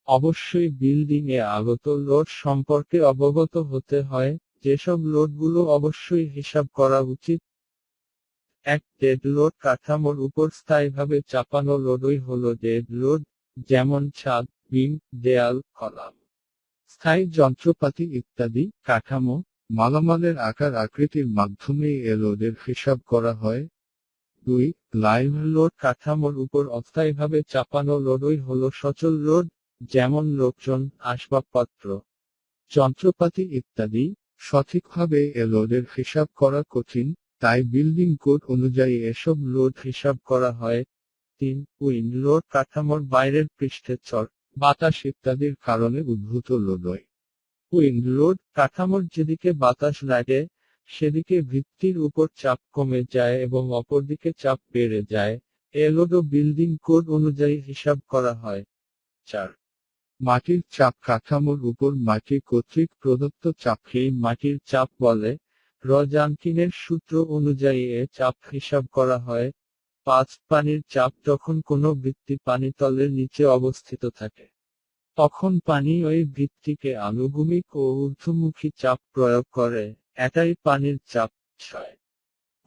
অবশ্যই বিল্ডিং এ আগত লোড সম্পর্কে অবগত হতে হয়, যেসব লোডগুলো অবশ্যই হিসাব করা উচিত। এক ডেড লোড কাঠামোর উপর স্থায়ীভাবে চাপানো লোডই হলো ডেড লোড, যেমন ছাদ, বিম, দেয়াল, কলাম। স্থায়ী যন্ত্রপাতি ইত্যাদি কাঠামো, মালামালের আকার আকৃতির মাধ্যমেই এ লোডের হিসাব করা হয়। 2. লাইভ লোড কাঠামোর উপর অস্থায়ীভাবে চাপানো লোডই হলো সচল লোড, যেমন লোকজন, আসবাবপত্র, যন্ত্রপাতি ইত্যাদি। সঠিকভাবে এ লোডের হিসাব করা কঠিন, তাই বিল্ডিং কোড অনুযায়ী এসব লোড হিসাব করা হয়। 3. উইন্ড লোড কাঠামোর বাইরের পৃষ্ঠে ঝড়, বাতাস ইত্যাদির কারণে উদ্ভূত লোডই উইন্ড লোড। কাঠামোর যেদিকে বাতাস লাগে, সেদিকে ভিত্তির উপর চাপ কমে যায় এবং অপরদিকে চাপ বেড়ে যায়। এ লোডও বিল্ডিং কোড অনুযায়ী হিসাব করা হয়। 4. মাটির চাপ কাঠামোর উপর মাটি কর্তৃক প্রদত্ত চাপকেই মাটির চাপ বলে। রজানকিনের সূত্র অনুযায়ী এ চাপ হিসাব করা হয়। 5. পানির চাপ যখন কোনো ভিত্তি পানিতলের নিচে অবস্থিত থাকে, তখন পানি ওই ভিত্তিকে আনুভূমিক ও ঊর্ধ্বমুখী চাপ প্রয়োগ করে, এটাই পানির চাপ। 6.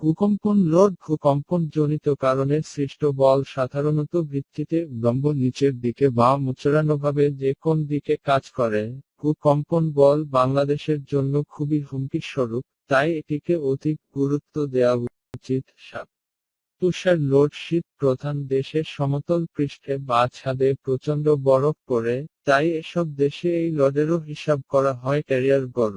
ভূকম্পন লোড ভূকম্পনজনিত কারণে সৃষ্ট বল সাধারণত ভিত্তিতে উল্লম্ব নিচের দিকে বা মোচড়ানোভাবে যে কোন দিকে কাজ করে। ভূকম্পন বল বাংলাদেশের জন্য খুবই হুমকি স্বরূপ, তাই এটিকে অধিক গুরুত্ব দেওয়া উচিত। 7. তুষার লোড শীত প্রধান দেশে সমতল পৃষ্ঠে বা ছাদে প্রচণ্ড বরফ পড়ে, তাই এসব দেশে এই লোডেরও হিসাব করা হয় ক্যারিয়ার গড়।